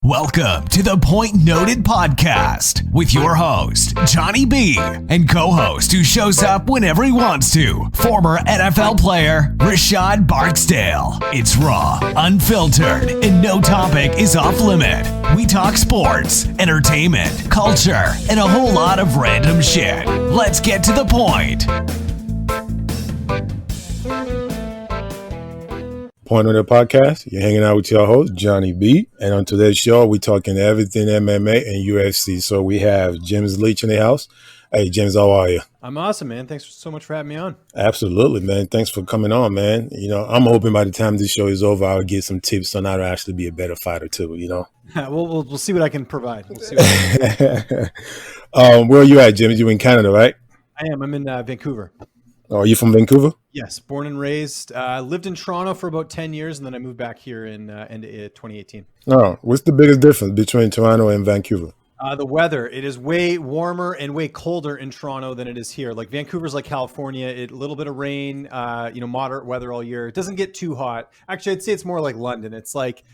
Welcome to the Point Noted podcast with your host, Johnny B, and co-host who shows up whenever he wants to, former NFL player Rashad Barksdale. It's raw, unfiltered, and no topic is off limit. We talk sports, entertainment, culture, and a whole lot of random shit. Let's get to the point. Point on the podcast, you're hanging out with your host, Johnny B. And on today's show, we're talking everything MMA and UFC. So we have James Lynch in the house. Hey, James, how are you? I'm awesome, man. Thanks so much for having me on. Absolutely, man. Thanks for coming on, man. You know, I'm hoping by the time this show is over, I'll get some tips on how to actually be a better fighter too, you know? We'll see what I can provide. We'll see where are you at, James? You're in Canada, right? I am. I'm in Vancouver. Oh, are you from Vancouver? Yes, born and raised. Lived in Toronto for about 10 years, and then I moved back here in 2018. Oh, what's the biggest difference between Toronto and Vancouver? The weather. It is way warmer and way colder in Toronto than it is here. Like Vancouver's like California. A little bit of rain, moderate weather all year. It doesn't get too hot. Actually, I'd say it's more like London. It's like,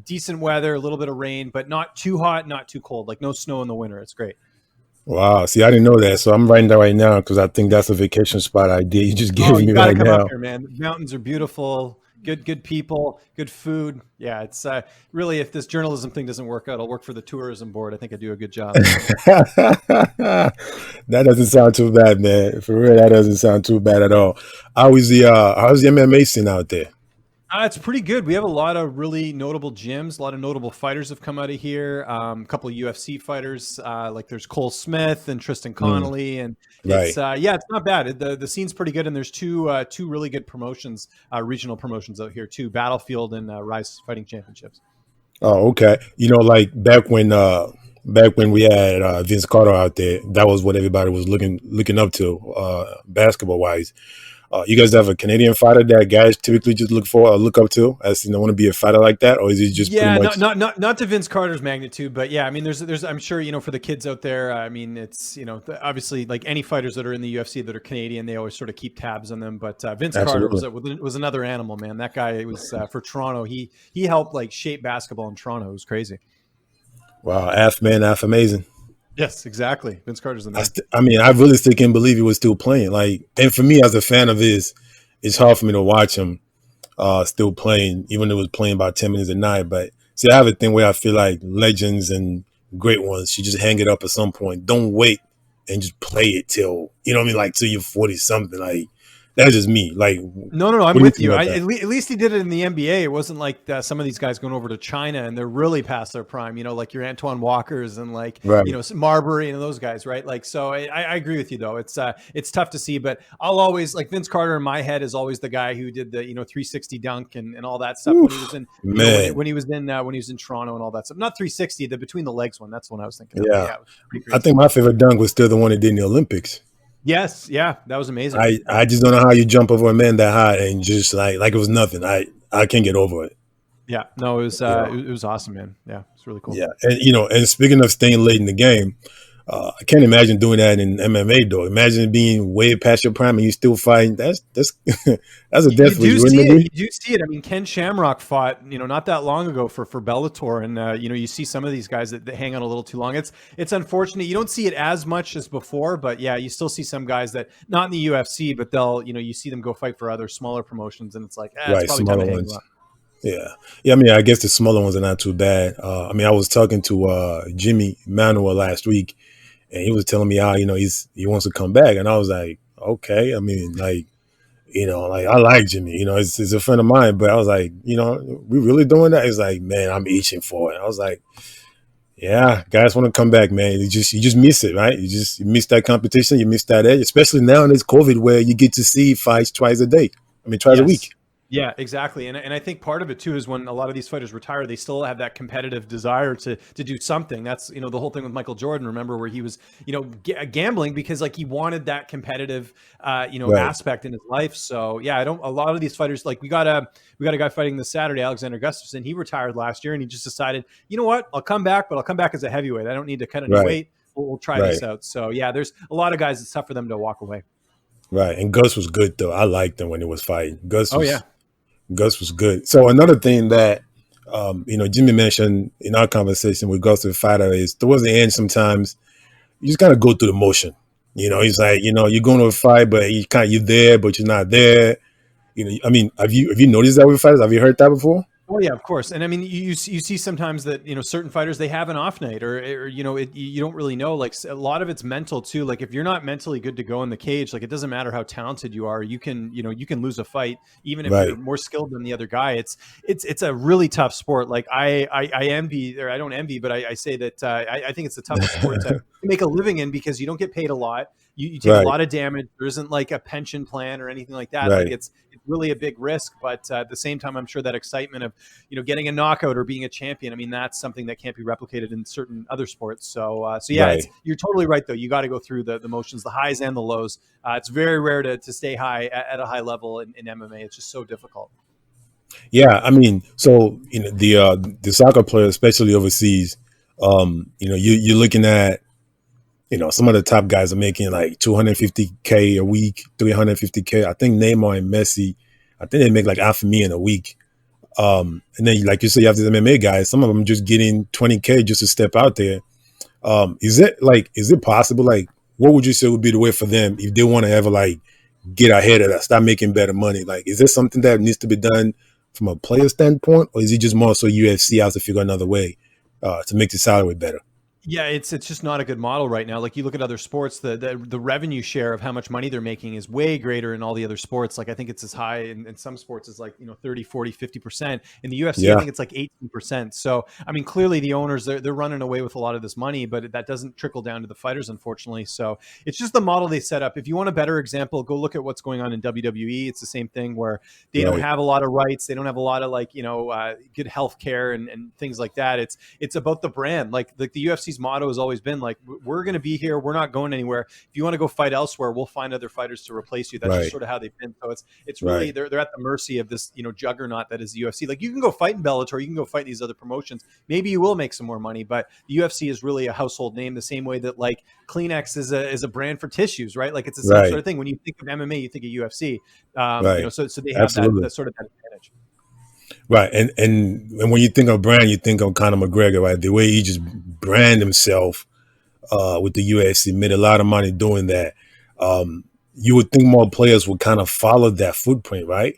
decent weather, a little bit of rain, but not too hot, not too cold. Like no snow in the winter. It's great. Wow. See, I didn't know that. So I'm writing that right now because I think that's a vacation spot idea. You just gave me right come now. Up here, man. The mountains are beautiful. Good people, good food. Yeah, it's really, if this journalism thing doesn't work out, I'll work for the tourism board. I think I do a good job. That doesn't sound too bad, man. For real, that doesn't sound too bad at all. How's the MMA scene out there? It's pretty good. We have a lot of really notable gyms. A lot of notable fighters have come out of here. A couple of UFC fighters, like there's Cole Smith and Tristan Connolly, and it's it's not bad. The scene's pretty good, and there's two really good promotions, regional promotions out here too: Battlefield and Rise Fighting Championships. Oh, okay. You know, like back when we had Vince Carter out there, that was what everybody was looking up to, basketball wise. You guys have a Canadian fighter that guys typically just look up to as want to be a fighter like that, or is it just pretty much... not to Vince Carter's magnitude, but yeah, I mean, there's I'm sure for the kids out there, I mean, it's obviously like any fighters that are in the UFC that are Canadian, they always sort of keep tabs on them. But Vince Absolutely. Carter was another animal, man. That guy was for Toronto. He helped like shape basketball in Toronto. It was crazy. Wow, half man, half amazing. Yes, exactly. Vince Carter's the man. I really still can't believe he was still playing. Like, and for me as a fan of his, it's hard for me to watch him still playing, even though he was playing about 10 minutes a night. But see, I have a thing where I feel like legends and great ones should just hang it up at some point. Don't wait and just play it till, like till you're 40 something. Like, that's just me. Like, no, I'm with you. At least he did it in the NBA. It wasn't like some of these guys going over to China and they're really past their prime. Like your Antoine Walkers and Marbury and those guys, right? Like, so I agree with you though. It's tough to see, but I'll always like Vince Carter in my head is always the guy who did the 360 dunk and all that stuff. Oof, when he was in Toronto and all that stuff. Not 360, the between the legs one. That's the one I was thinking. Yeah, I think my favorite dunk was still the one he did in the Olympics. Yes, yeah, that was amazing. I just don't know how you jump over a man that high and just like it was nothing. I can't get over it. Yeah, no, it was awesome, man. Yeah, it's really cool. Yeah, and speaking of staying late in the game, I can't imagine doing that in MMA though. Imagine being way past your prime and you still fighting. That's that's a death for you. You do see it. I mean, Ken Shamrock fought, not that long ago for Bellator, and you see some of these guys that hang on a little too long. It's unfortunate. You don't see it as much as before, but yeah, you still see some guys that not in the UFC, but they'll you see them go fight for other smaller promotions, and it's like it's probably smaller time to ones. hang up. Yeah. I mean, I guess the smaller ones are not too bad. I mean, I was talking to Jimmy Manuel last week, and he was telling me how he wants to come back, and I was like, okay. I mean, like I like Jimmy. It's a friend of mine, but I was like, we really doing that? He's like, man, I'm itching for it. I was like, yeah, guys want to come back, man. You just miss it, right? You miss that competition. You miss that edge, especially now in this COVID where you get to see fights twice a week. Yeah, exactly. And I think part of it too is when a lot of these fighters retire, they still have that competitive desire to do something. That's, the whole thing with Michael Jordan, remember, where he was, gambling because like he wanted that competitive, aspect in his life. So yeah, a lot of these fighters, like we got a guy fighting this Saturday, Alexander Gustafsson. He retired last year and he just decided, you know what, I'll come back, but I'll come back as a heavyweight. I don't need to cut any weight. We'll try this out. So yeah, there's a lot of guys, it's tough for them to walk away. Right. And Gus was good though. I liked him when he was fighting. Gus was good. So another thing that Jimmy mentioned in our conversation with regards to the fighter is towards the end sometimes you just kind of go through the motion. He's like, you're going to a fight, but you're there, but you're not there. I mean, have you noticed that with fighters? Have you heard that before? Oh yeah, of course. And I mean, you see sometimes that certain fighters, they have an off night, or you don't really know. Like a lot of it's mental too. Like if you're not mentally good to go in the cage, like it doesn't matter how talented you are, you can lose a fight even if Right. you're more skilled than the other guy. It's a really tough sport. Like I envy, or I don't envy, but I say that I think it's the toughest sport to make a living in, because you don't get paid a lot. You take Right. a lot of damage. There isn't like a pension plan or anything like that. Right. Like it's really a big risk, but at the same time, I'm sure that excitement of getting a knockout or being a champion, I mean, that's something that can't be replicated in certain other sports. So yeah, Right. you're totally right though. You got to go through the motions, the highs and the lows. It's very rare to stay high at a high level in MMA. It's just so difficult. Yeah, I mean, so the soccer players, especially overseas, you're looking at some of the top guys are making like 250K a week, 350K. I think Neymar and Messi, I think they make like half a million a week. And then, like you say, you have these MMA guys. Some of them just getting 20K just to step out there. Is it possible? Like, what would you say would be the way for them if they want to ever like get ahead of that, start making better money? Like, is there something that needs to be done from a player standpoint, or is it just more so UFC has to figure another way to make the salary better? Yeah, it's just not a good model right now. Like you look at other sports, the revenue share of how much money they're making is way greater in all the other sports. Like I think it's as high in some sports as like 30, 40, 50%. In the UFC, Yeah. I think it's like 18%. So I mean, clearly the owners, they're running away with a lot of this money, but that doesn't trickle down to the fighters, unfortunately. So it's just the model they set up. If you want a better example, go look at what's going on in WWE. It's the same thing where they don't Right. have a lot of rights. They don't have a lot of like good health care and things like that. It's about the brand. Like the UFC's motto has always been like, we're going to be here, we're not going anywhere. If you want to go fight elsewhere, we'll find other fighters to replace you. That's Right. just sort of how they've been. So it's really Right. they're at the mercy of this juggernaut that is the UFC. Like you can go fight in Bellator, you can go fight in these other promotions, maybe you will make some more money, but the UFC is really a household name, the same way that like Kleenex is a brand for tissues, right? Like it's the same Right. sort of thing. When you think of MMA, you think of UFC. Right. So they have Absolutely. that sort of that advantage. Right. And when you think of brand, you think of Conor McGregor, right? The way he just brand himself with the UFC, made a lot of money doing that. You would think more players would kind of follow that footprint, right?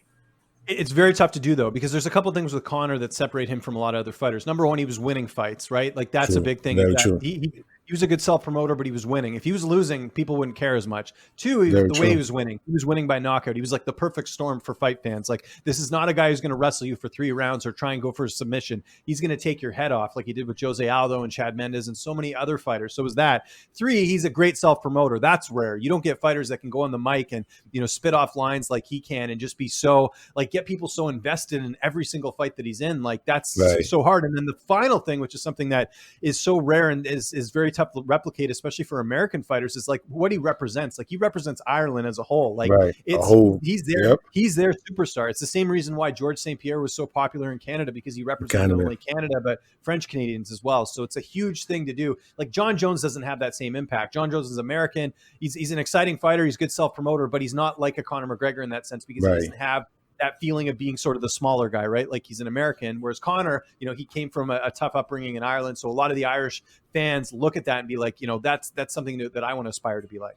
It's very tough to do though, because there's a couple things with Conor that separate him from a lot of other fighters. Number one, he was winning fights, right? Like that's a True. big thing. Very That true. he was a good self-promoter, but he was winning. If he was losing, people wouldn't care as much. Two, Very the way true. he was winning by knockout. He was like the perfect storm for fight fans. Like this is not a guy who's going to wrestle you for 3 rounds or try and go for a submission. He's going to take your head off like he did with Jose Aldo and Chad Mendes and so many other fighters. So was that. 3, he's a great self-promoter. That's rare. You don't get fighters that can go on the mic and spit off lines like he can and just be so like get people so invested in every single fight that he's in. Like that's Right. so hard. And then the final thing, which is something that is so rare and is very tough to replicate, especially for American fighters, is like what he represents. Like he represents Ireland as a whole. Like Right. he's there. Yep. He's their superstar. It's the same reason why George St. Pierre was so popular in Canada, because he represented not only Canada but French Canadians as well. So it's a huge thing to do. Like John Jones doesn't have that same impact. John Jones is American. He's an exciting fighter. He's a good self-promoter, but he's not like a Conor McGregor in that sense, because he Right. doesn't have that feeling of being sort of the smaller guy, right? Like he's an American, whereas Conor, he came from a tough upbringing in Ireland. So a lot of the Irish fans look at that and be like, that's something that I want to aspire to be like.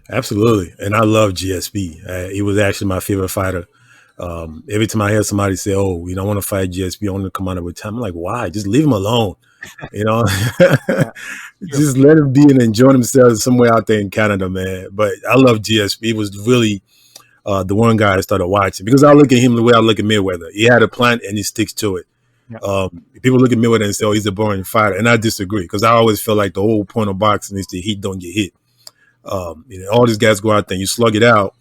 Absolutely. And I love GSP. He was actually my favorite fighter. Every time I hear somebody say, "Oh, I want to fight GSP, I want to come out with time," I'm like, "Why? Just leave him alone." Just let him be and enjoy himself somewhere out there in Canada, man. But I love GSP. He was really the one guy I started watching, because I look at him the way I look at Mayweather. He had a plan and he sticks to it. Yeah. People look at Mayweather and say, "Oh, he's a boring fighter," and I disagree, because I always feel like the whole point of boxing is to hit, don't get hit. All these guys go out there and you slug it out.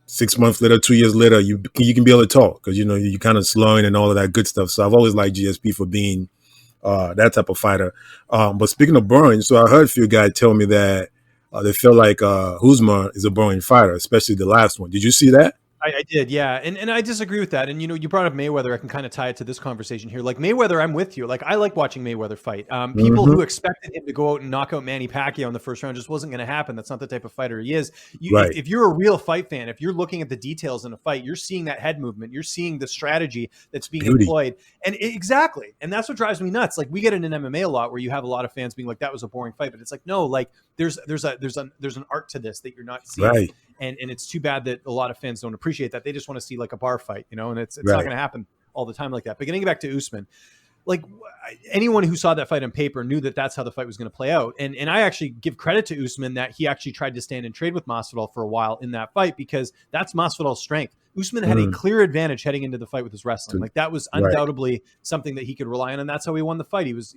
6 months later, 2 years later, you can be able to talk, because you're kind of slowing and all of that good stuff. So I've always liked GSP for being that type of fighter. But speaking of boring, so I heard a few guys tell me that they feel like Kuzma is a boring fighter, especially the last one. Did you see that? I did, yeah, and I disagree with that. And you brought up Mayweather. I can kind of tie it to this conversation here. Like Mayweather, I'm with you. Like I like watching Mayweather fight. People Hmm. who expected him to go out and knock out Manny Pacquiao in the first round just wasn't going to happen. That's not the type of fighter he is. Right. If you're a real fight fan, if you're looking at the details in a fight, you're seeing that head movement, you're seeing the strategy that's being Beauty. employed, and exactly, and that's what drives me nuts. Like we get in an MMA a lot where you have a lot of fans being like, "That was a boring fight," but it's like, no, like there's an art to this that you're not seeing. Right. And it's too bad that a lot of fans don't appreciate that. They just want to see like a bar fight, and it's not Right. going to happen all the time like that. But getting back to Usman, like anyone who saw that fight on paper knew that that's how the fight was going to play out. And I actually give credit to Usman that he actually tried to stand and trade with Masvidal for a while in that fight, because that's Masvidal's strength. Usman had a clear advantage heading into the fight with his wrestling. Like that was undoubtedly something that he could rely on, and that's how he won the fight. He was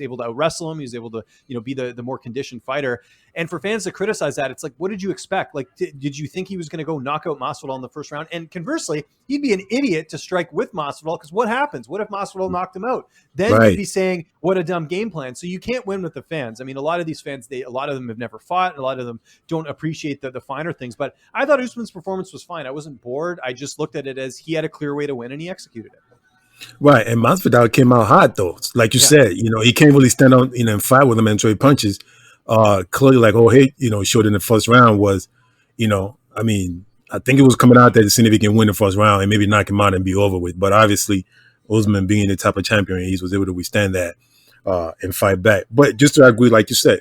able to out wrestle him. He was able to be the more conditioned fighter. And for fans to criticize that, it's like, what did you expect? Like, did you think he was going to go knock out Masvidal in the first round? And conversely, he'd be an idiot to strike with Masvidal, because what happens? What if Masvidal knocked him out? Then you'd be saying, what a dumb game plan. So you can't win with the fans. I mean, a lot of these fans, a lot of them have never fought. A lot of them don't appreciate the finer things. But I thought Usman's performance was fine. I wasn't bored. I just looked at it as he had a clear way to win, and he executed it. Right. And Masvidal came out hot, though. Like you said, he can't really stand on, and fight with him and trade punches. Clearly, like, showed in the first round was, I think it was coming out there to see if he can win the first round and maybe knock him out and be over with. But obviously, Usman being the type of champion he was able to withstand that and fight back. But just to agree, like you said,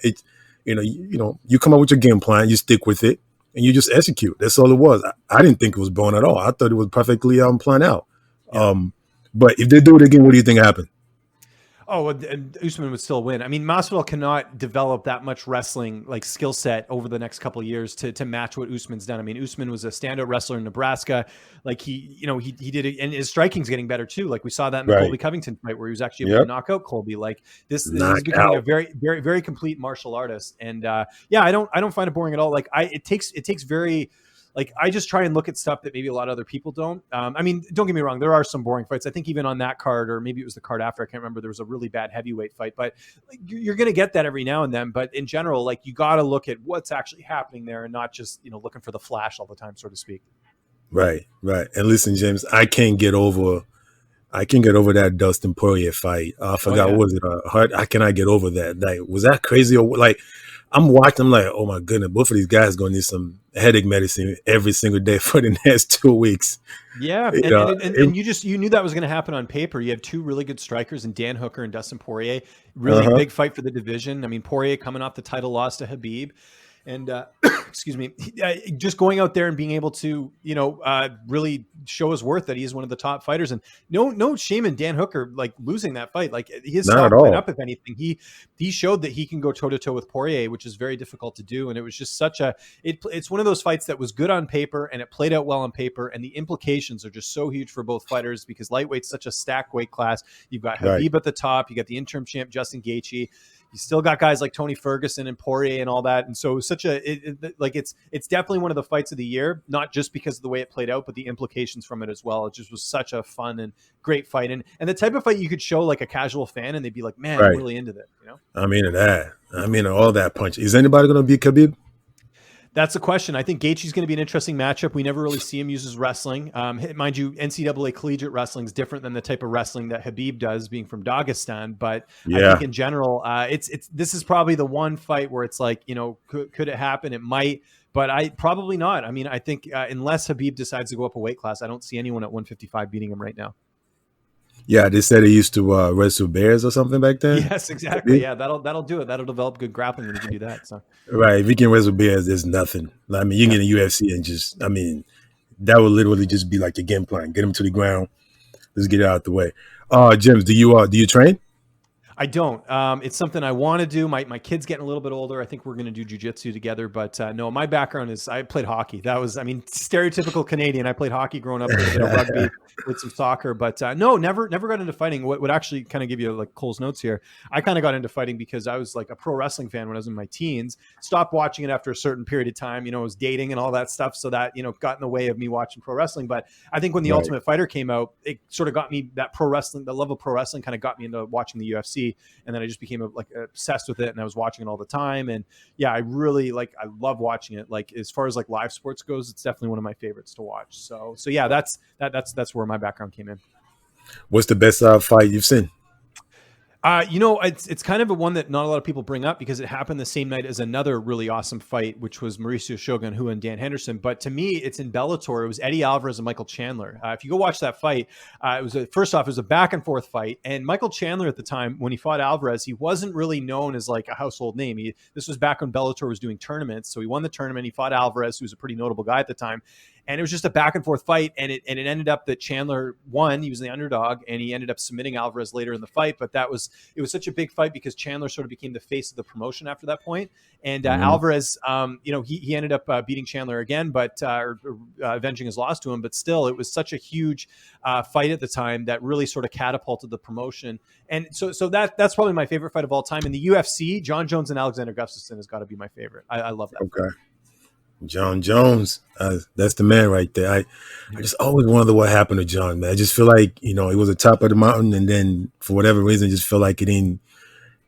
you come up with your game plan, you stick with it, and you just execute. That's all it was. I didn't think it was blown at all. I thought it was perfectly planned out. Yeah. But if they do it again, what do you think happened? Oh, and Usman would still win. I mean, Masvidal cannot develop that much wrestling like skill set over the next couple of years to match what Usman's done. I mean, Usman was a standout wrestler in Nebraska. Like he did it, and his striking's getting better too. Like we saw that in the Colby Covington fight where he was actually able to knock out Colby. Like this is becoming a very, very, very complete martial artist. And I don't find it boring at all. Like it takes very. Like I just try and look at stuff that maybe a lot of other people don't. I mean, don't get me wrong, there are some boring fights. I think even on that card, or maybe it was the card after, I can't remember, there was a really bad heavyweight fight. But like, you're going to get that every now and then. But in general, like you got to look at what's actually happening there and not just looking for the flash all the time, so to speak. Right. And listen, James, I can't get over that Dustin Poirier fight. I forgot what was it? Hard. I cannot get over that. Like, was that crazy? Or like, I'm watching. I'm like, oh my goodness, both of these guys going to need some headache medicine every single day for the next 2 weeks. Yeah, and you knew that was going to happen on paper. You have two really good strikers in Dan Hooker and Dustin Poirier. Really big fight for the division. I mean, Poirier coming off the title loss to Habib. And excuse me, just going out there and being able to, really show his worth that he is one of the top fighters. And no shame in Dan Hooker like losing that fight. Like his stock went up. If anything, he showed that he can go toe to toe with Poirier, which is very difficult to do. And it was just it's one of those fights that was good on paper and it played out well on paper. And the implications are just so huge for both fighters because lightweight's such a stacked weight class. You've got Habib at the top. You got the interim champ Justin Gaethje. You still got guys like Tony Ferguson and Poirier and all that. And so it was it's definitely one of the fights of the year, not just because of the way it played out, but the implications from it as well. It just was such a fun and great fight. And the type of fight you could show like a casual fan and they'd be like, man, I'm really into that. I mean, all that punch. Is anybody going to beat Khabib? That's the question. I think Gaethje's going to be an interesting matchup. We never really see him use his wrestling. Mind you, NCAA collegiate wrestling is different than the type of wrestling that Habib does, being from Dagestan. But I think in general, this is probably the one fight where it's like, could it happen? It might, but probably not. I mean, I think unless Habib decides to go up a weight class, I don't see anyone at 155 beating him right now. Yeah, they said he used to wrestle bears or something back then. Yes, exactly. Yeah, that'll do it. That'll develop good grappling when you can do that. So right, if you can wrestle bears, there's nothing. I mean, you can get in UFC and that would literally just be like your game plan. Get him to the ground. Let's get it out the way. James, do you train? I don't. It's something I want to do. My kid's getting a little bit older. I think we're going to do jiu-jitsu together. But no, my background is I played hockey. That was, stereotypical Canadian. I played hockey growing up, a bit of rugby with some soccer. But no, never got into fighting. What would actually kind of give you like Cole's notes here, I kind of got into fighting because I was like a pro wrestling fan when I was in my teens. Stopped watching it after a certain period of time. I was dating and all that stuff. So that, got in the way of me watching pro wrestling. But I think when The Ultimate Fighter came out, it sort of got me that pro wrestling, the love of pro wrestling kind of got me into watching the UFC. UFC, and then I just became obsessed with it, and I was watching it all the time. And yeah, I love watching it. Like as far as like live sports goes, it's definitely one of my favorites to watch. So yeah, that's where my background came in. What's the best fight you've seen? It's kind of a one that not a lot of people bring up because it happened the same night as another really awesome fight, which was Mauricio Shogun Rua and Dan Henderson. But to me, it's in Bellator. It was Eddie Alvarez and Michael Chandler. If you go watch that fight, it was a back and forth fight. And Michael Chandler at the time, when he fought Alvarez, he wasn't really known as like a household name. This was back when Bellator was doing tournaments. So he won the tournament. He fought Alvarez, who was a pretty notable guy at the time. And it was just a back and forth fight. And it ended up that Chandler won. He was the underdog, and he ended up submitting Alvarez later in the fight. But it was such a big fight because Chandler sort of became the face of the promotion after that point. And Alvarez, he ended up beating Chandler again, but avenging his loss to him. But still, it was such a huge fight at the time that really sort of catapulted the promotion. And so that's probably my favorite fight of all time. In the UFC, John Jones and Alexander Gustafsson has got to be my favorite. I love that. Okay. John Jones, that's the man right there. I just always wonder what happened to John, man. I just feel like, he was the top of the mountain, and then for whatever reason, just feel like it didn't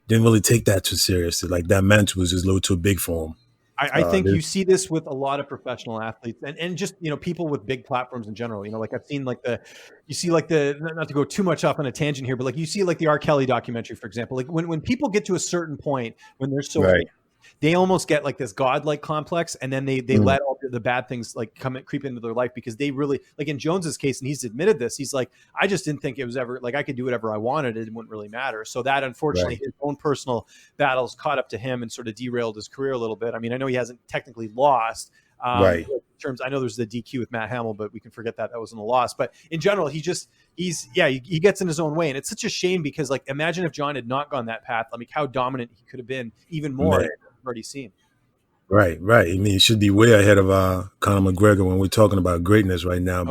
really take that too seriously. Like that mantle was just a little too big for him. I think you see this with a lot of professional athletes and just, people with big platforms in general. Like I've seen not to go too much off on a tangent here, but like you see like the R. Kelly documentary, for example, like when people get to a certain point when they're so right. They almost get like this godlike complex, and then they let all the bad things like creep into their life because they really, like in Jones's case, and he's admitted this, he's like, I just didn't think it was ever like I could do whatever I wanted. It wouldn't really matter. So that unfortunately his own personal battles caught up to him and sort of derailed his career a little bit. I mean, I know he hasn't technically lost. In terms, I know there's the DQ with Matt Hamill, but we can forget that wasn't a loss. But in general, he gets in his own way, and it's such a shame because like imagine if John had not gone that path. I mean, how dominant he could have been even more. Right. Already seen. Right. I mean, he should be way ahead of Conor McGregor when we're talking about greatness right now.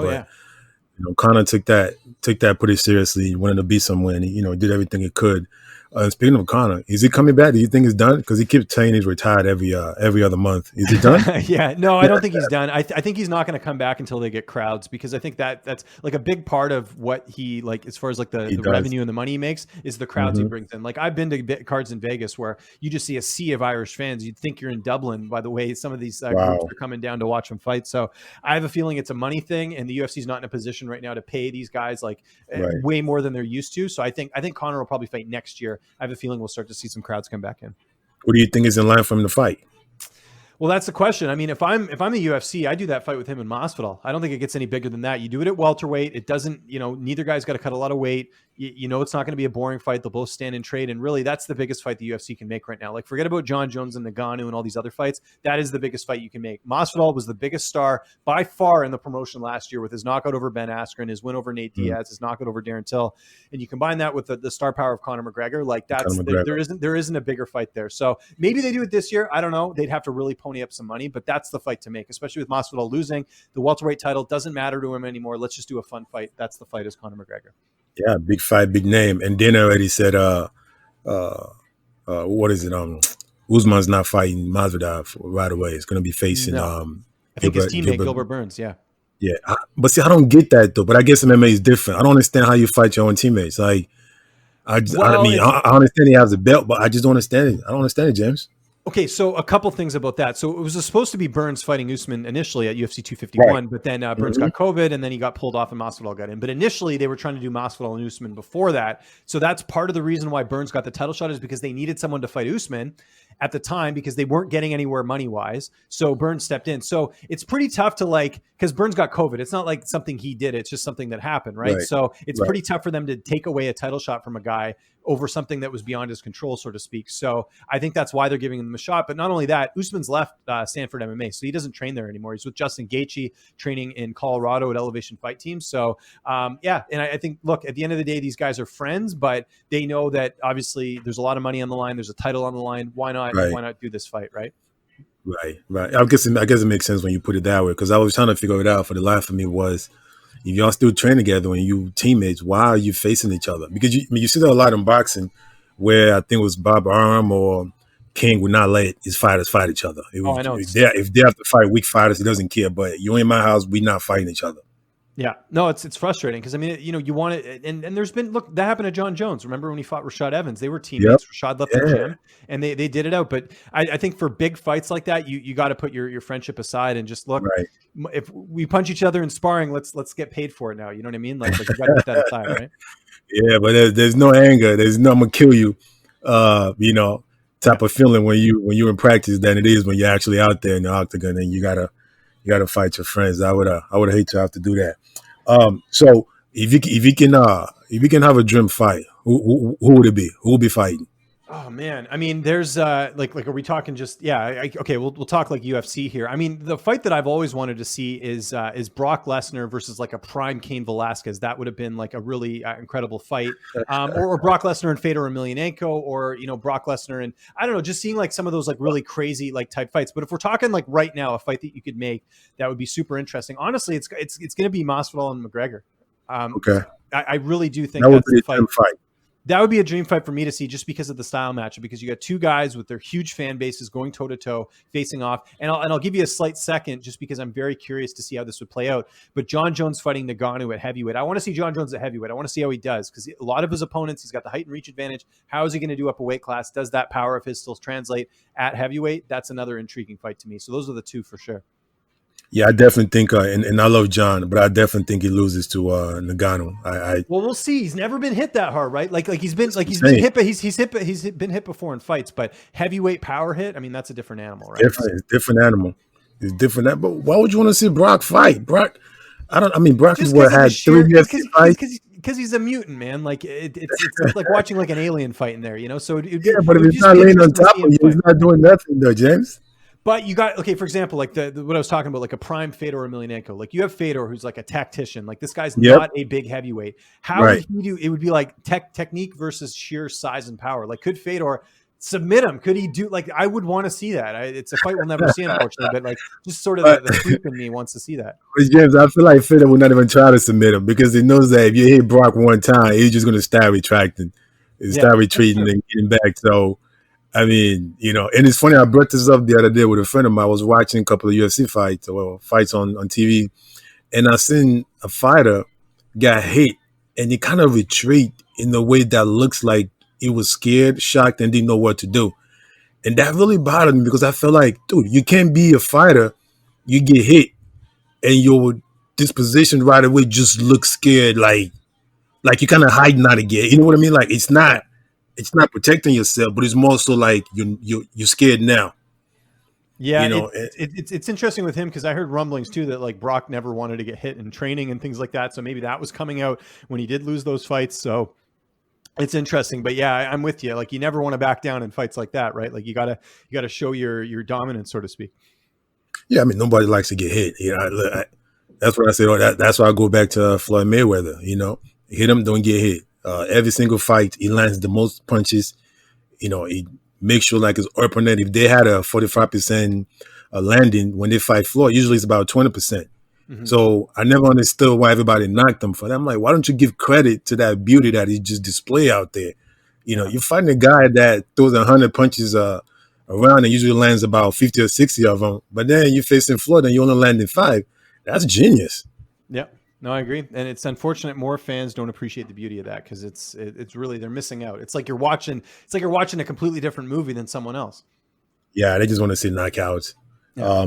Conor took that pretty seriously. He wanted to be somewhere, and he did everything he could. Speaking of Conor, is he coming back? Do you think he's done? Because he keeps saying he's retired every other month. Is he done? Yeah, no, I don't think he's done. I think he's not going to come back until they get crowds, because I think that's like a big part of what he like as far as like the revenue and the money he makes is the crowds he brings in. Like I've been to cards in Vegas where you just see a sea of Irish fans. You'd think you're in Dublin by the way some of these groups are coming down to watch him fight. So I have a feeling it's a money thing, and the UFC is not in a position right now to pay these guys like way more than they're used to. So I think Conor will probably fight next year. I have a feeling we'll start to see some crowds come back in. What do you think is in line for him to fight? Well, that's the question. I mean, if I'm the UFC, I do that fight with him in Masvidal. I don't think it gets any bigger than that. You do it at welterweight. It doesn't, neither guy's got to cut a lot of weight. It's not going to be a boring fight. They'll both stand and trade. And really, that's the biggest fight the UFC can make right now. Like, forget about John Jones and Ngannou and all these other fights. That is the biggest fight you can make. Masvidal was the biggest star by far in the promotion last year with his knockout over Ben Askren, his win over Nate Diaz, his knockout over Darren Till. And you combine that with the star power of Conor McGregor. Like, there isn't a bigger fight there. So maybe they do it this year. I don't know. They'd have to really pony up some money, but that's the fight to make, especially with Masvidal losing. The welterweight title doesn't matter to him anymore. Let's just do a fun fight. That's the fight is Conor McGregor. Yeah, big fight, big name. And then already said, what is it? Usman's not fighting Masvidal right away. It's going to be facing I think his teammate Gilbert Burns. Yeah. But see, I don't get that though. But I guess MMA is different. I don't understand how you fight your own teammates. Like, I understand he has a belt, but I just don't understand it. I don't understand it, James. Okay, so a couple things about that. So it was supposed to be Burns fighting Usman initially at UFC 251, but then Burns got COVID, and then he got pulled off and Masvidal got in. But initially, they were trying to do Masvidal and Usman before that. So that's part of the reason why Burns got the title shot, is because they needed someone to fight Usman at the time because they weren't getting anywhere money-wise. So Burns stepped in. So it's pretty tough to because Burns got COVID. It's not like something he did. It's just something that happened, right? So it's pretty tough for them to take away a title shot from a guy over something that was beyond his control, so to speak. So I think that's why they're giving him a shot. But not only that, Usman's left Stanford MMA, so he doesn't train there anymore. He's with Justin Gaethje training in Colorado at Elevation Fight Team. So and I think, look, at the end of the day, these guys are friends, but they know that obviously there's a lot of money on the line. There's a title on the line. Why not do this fight, right? Right. I guess it makes sense when you put it that way, because I was trying to figure it out for the life of me was, if y'all still train together and you teammates, why are you facing each other? Because you see that a lot in boxing, where I think it was Bob Arum or King would not let his fighters fight each other. I know. If they have to fight weak fighters, he doesn't care. But you in my house, we not fighting each other. Yeah, no, it's frustrating because I mean, you want it, and there's been look that happened to John Jones. Remember when he fought Rashad Evans? They were Yep. teammates. Rashad left the Yeah. gym, and they did it out. But I think for big fights like that, you got to put your friendship aside and just look. Right. If we punch each other in sparring, let's get paid for it now. You know what I mean? Like you got to put that aside, right? Yeah, but there's no anger. There's no I'm gonna kill you. Type of feeling when you're in practice than it is when you're actually out there in the octagon and you gotta fight your friends. I would hate to have to do that. So if you can have a dream fight, who would it be? Who would be fighting? Oh man, I mean, there's like are we talking just okay, we'll talk like UFC here. I mean, the fight that I've always wanted to see is Brock Lesnar versus like a prime Cain Velasquez. That would have been like a really incredible fight. Or Brock Lesnar and Fedor Emelianenko, or Brock Lesnar and I don't know, just seeing like some of those like really crazy like type fights. But if we're talking like right now, a fight that you could make that would be super interesting. Honestly, it's going to be Masvidal and McGregor. Okay, I really do think that would that's be the a dream fight. That would be a dream fight for me to see just because of the style matchup, because you got two guys with their huge fan bases going toe to toe, facing off. And I'll give you a slight second just because I'm very curious to see how this would play out. But John Jones fighting Ngannou at heavyweight. I want to see John Jones at heavyweight. I want to see how he does, because a lot of his opponents, he's got the height and reach advantage. How is he going to do up a weight class? Does that power of his still translate at heavyweight? That's another intriguing fight to me. So those are the two for sure. Yeah, I definitely think, and I love John, but I definitely think he loses to Ngannou. Well, we'll see. He's never been hit that hard, right? Like he's been been hit, but he's been hit before in fights. But heavyweight power hit, I mean, that's a different animal, right? Different animal. It's different. But why would you want to see Brock fight? Brock is what had 3 UFC fights. Because he's a mutant, man. Like it's like watching like an alien fight in there, So it'd be, but if he's not laying on top of you, he's not doing nothing, though, James. But you got, okay, for example, like what I was talking about, like a prime Fedor Emelianenko. Like you have Fedor, who's like a tactician. Like this guy's not a big heavyweight. How would he do? It would be like technique versus sheer size and power. Like could Fedor submit him? Could he do, like, I would want to see that. It's a fight we'll never see, unfortunately, but like just sort of the freak in me wants to see that. But James, I feel like Fedor would not even try to submit him because he knows that if you hit Brock one time, he's just going to start retracting, start retreating and getting back. So, I mean, and it's funny, I brought this up the other day with a friend of mine. I was watching a couple of UFC fights on TV, and I seen a fighter got hit, and he kind of retreat in a way that looks like he was scared, shocked, and didn't know what to do. And that really bothered me because I felt like, dude, you can't be a fighter, you get hit, and your disposition right away just looks scared, like you're kind of hiding out again. You know what I mean? Like it's not protecting yourself, but it's more so like you're scared now. Yeah, it's interesting with him because I heard rumblings too that like Brock never wanted to get hit in training and things like that. So maybe that was coming out when he did lose those fights. So it's interesting, but yeah, I'm with you. Like you never want to back down in fights like that, right? Like you gotta show your dominance, so to speak. Yeah, I mean nobody likes to get hit. That's what I said. That's why I go back to Floyd Mayweather. Hit him, don't get hit. Every single fight, he lands the most punches. He makes sure like his opponent, if they had a 45% landing when they fight Floyd, usually it's about 20%. Mm-hmm. So I never understood why everybody knocked him for that. I'm like, why don't you give credit to that beauty that he just display out there? You're fighting a guy that throws 100 punches around and usually lands about 50 or 60 of them. But then you're facing Floyd and you only landing 5. That's genius. Yeah. No, I agree, and it's unfortunate more fans don't appreciate the beauty of that because it's really they're missing out. It's like you're watching a completely different movie than someone else. Yeah, they just want to see knockouts. Yeah.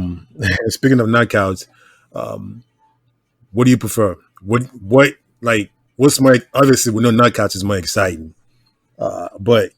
Speaking of knockouts, what do you prefer? What's more, obviously we know knockouts is more exciting, but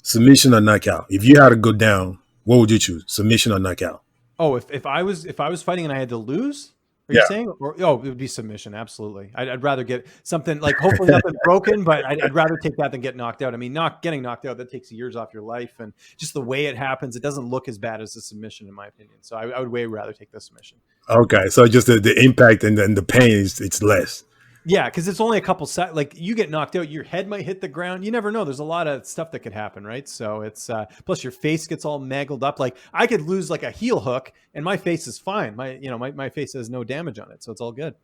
submission or knockout? If you had to go down, what would you choose? Submission or knockout? Oh, if I was fighting and I had to lose. Are you saying? It would be submission. Absolutely. I'd rather get something like hopefully nothing broken, but I'd rather take that than get knocked out. I mean, getting knocked out, that takes years off your life. And just the way it happens, it doesn't look as bad as a submission, in my opinion. So I would way rather take the submission. Okay. So just the impact and then the pain it's less. Yeah, because it's only a couple seconds. Like you get knocked out, your head might hit the ground. You never know. There's a lot of stuff that could happen, right? So it's plus your face gets all mangled up. Like I could lose like a heel hook, and my face is fine. My face has no damage on it, so it's all good.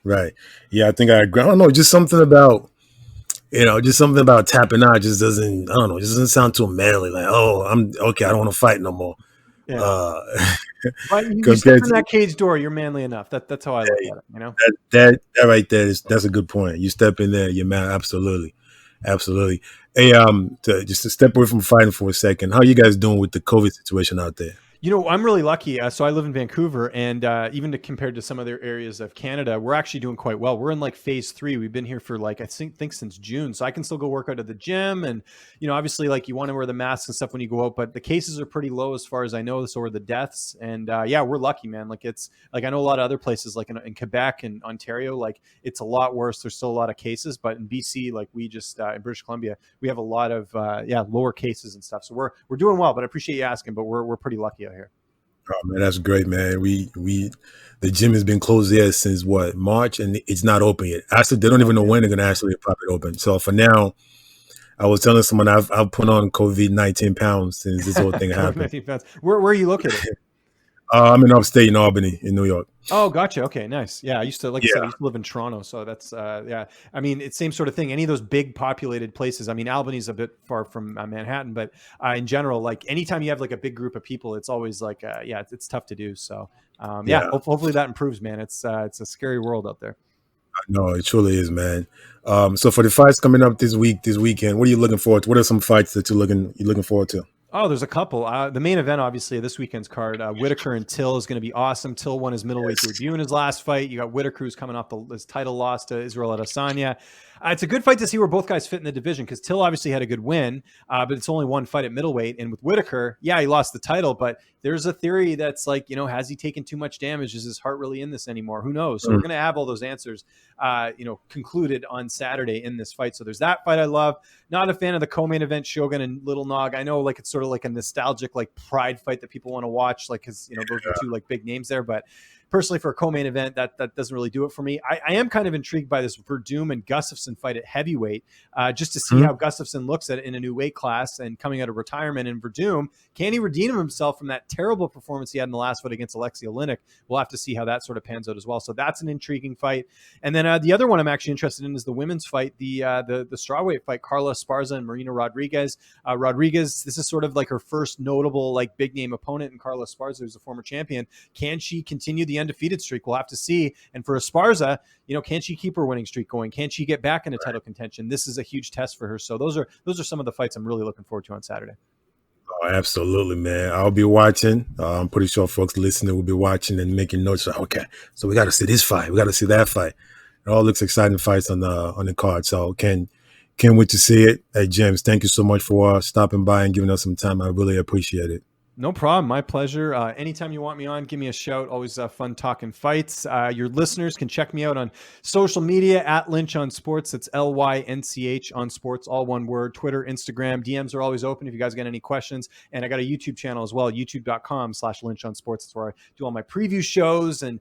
Right. Yeah, I think I agree. I don't know, just something about tapping out just doesn't. I don't know. It just doesn't sound too manly. Like, oh, I'm okay. I don't want to fight no more. Yeah. But you step compared in to that cage door, you're manly enough. That's how I look at it. You know. that right there that's a good point. You step in there, you're man, absolutely. Hey, just to step away from fighting for a second, how are you guys doing with the COVID situation out there? You know, I'm really lucky. So I live in Vancouver, and even compared to some other areas of Canada, we're actually doing quite well. We're in like phase 3. We've been here for like, I think since June. So I can still go work out at the gym. And, you know, obviously like you want to wear the masks and stuff when you go out, but the cases are pretty low as far as I know. So are the deaths. And yeah, we're lucky, man. Like it's like, I know a lot of other places like in Quebec and Ontario, like it's a lot worse. There's still a lot of cases, but in BC, like we just, in British Columbia, we have a lot of, lower cases and stuff. So we're doing well, but I appreciate you asking, but we're pretty lucky out here. Oh man, that's great, man. The gym has been closed there since what, March, and it's not open yet. Actually, they don't even know when they're gonna actually pop it open. So for now, I was telling someone I've put on COVID 19 pounds since this whole thing happened. 19 pounds. Where are you located? I'm in upstate in Albany, in New York. Oh, gotcha. Okay, nice. Yeah, I used to, like I said, I Yeah, used to live in Toronto, so that's yeah. I mean, it's same sort of thing. Any of those big populated places. I mean, Albany's a bit far from Manhattan, but in general, like anytime you have like a big group of people, it's always like it's tough to do. So yeah. hopefully that improves, man. It's a scary world out there. No, it truly is, man. So for the fights coming up this weekend, what are you looking forward to? What are some fights that you're looking forward to? Oh, there's a couple. The main event, obviously, this weekend's card, Whitaker and Till is going to be awesome. Till won his middleweight debut in his last fight. You got Whitaker who's coming off his title loss to Israel Adesanya. It's a good fight to see where both guys fit in the division because Till obviously had a good win, but it's only one fight at middleweight. And with Whitaker, yeah, he lost the title, but there's a theory that's like, you know, has he taken too much damage? Is his heart really in this anymore? Who knows? So we're going to have all those answers, concluded on Saturday in this fight. So there's that fight I love. Not a fan of the co-main event, Shogun and Little Nog. I know like it's sort of like a nostalgic like pride fight that people want to watch, like because you know those are two like big names there, but personally for a co-main event that doesn't really do it for me. I am kind of intrigued by this Verdum and Gustafsson fight at heavyweight, just to see how Gustafsson looks at it in a new weight class and coming out of retirement. And Verdum, can he redeem himself from that terrible performance he had in the last fight against Alexei Oleinik? We'll have to see how that sort of pans out as well. So that's an intriguing fight. And then the other one I'm actually interested in is the women's fight, the strawweight fight, Carla Esparza and Marina Rodriguez. Rodriguez, this is sort of like her first notable like big name opponent, and Carla Esparza, who's a former champion. Can she continue the undefeated streak? We'll have to see. And for Esparza, can she keep her winning streak going? Can she get back into title contention? This is a huge test for her. So those are some of the fights I'm really looking forward to on Saturday. Oh, absolutely, man. I'll be watching. I'm pretty sure folks listening will be watching and making notes. Okay, so we got to see this fight. We got to see that fight. It all looks exciting fights on the card. So can't wait to see it. Hey, James, thank you so much for stopping by and giving us some time. I really appreciate it. No problem. My pleasure. Anytime you want me on, give me a shout. Always fun talking fights. Your listeners can check me out on social media at Lynch on Sports. It's LYNCH on Sports, all one word. Twitter, Instagram, DMs are always open if you guys got any questions. And I got a YouTube channel as well, youtube.com/Lynch on Sports. That's where I do all my preview shows and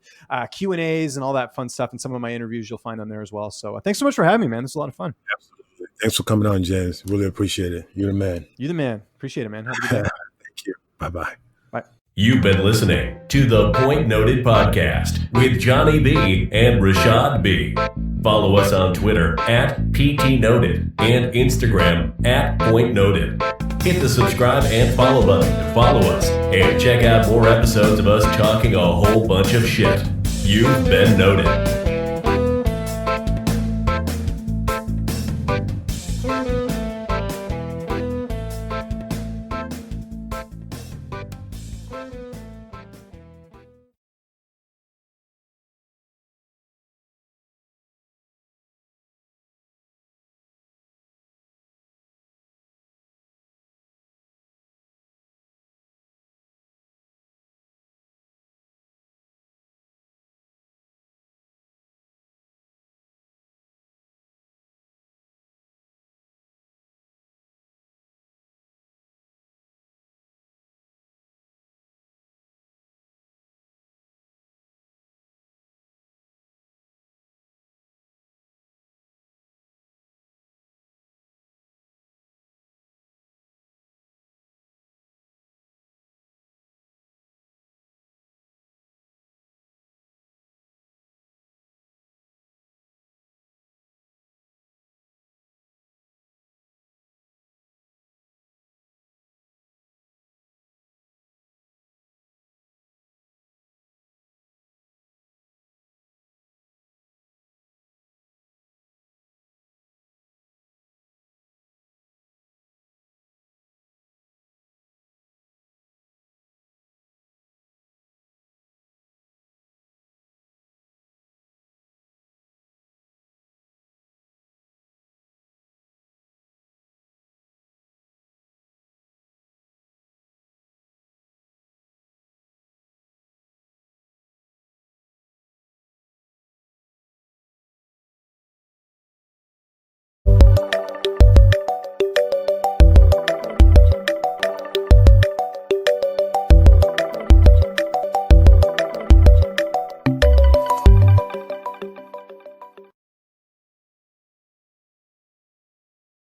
Q&As and all that fun stuff. And some of my interviews you'll find on there as well. So thanks so much for having me, man. This is a lot of fun. Absolutely. Thanks for coming on, James. Really appreciate it. You're the man. You're the man. Appreciate it, man. Have a good day. Thank you. Bye-bye. Bye. You've been listening to the Point Noted Podcast with Johnny B and Rashad B. Follow us on Twitter at PTNoted and Instagram at Point Noted. Hit the subscribe and follow button to follow us and check out more episodes of us talking a whole bunch of shit. You've been noted.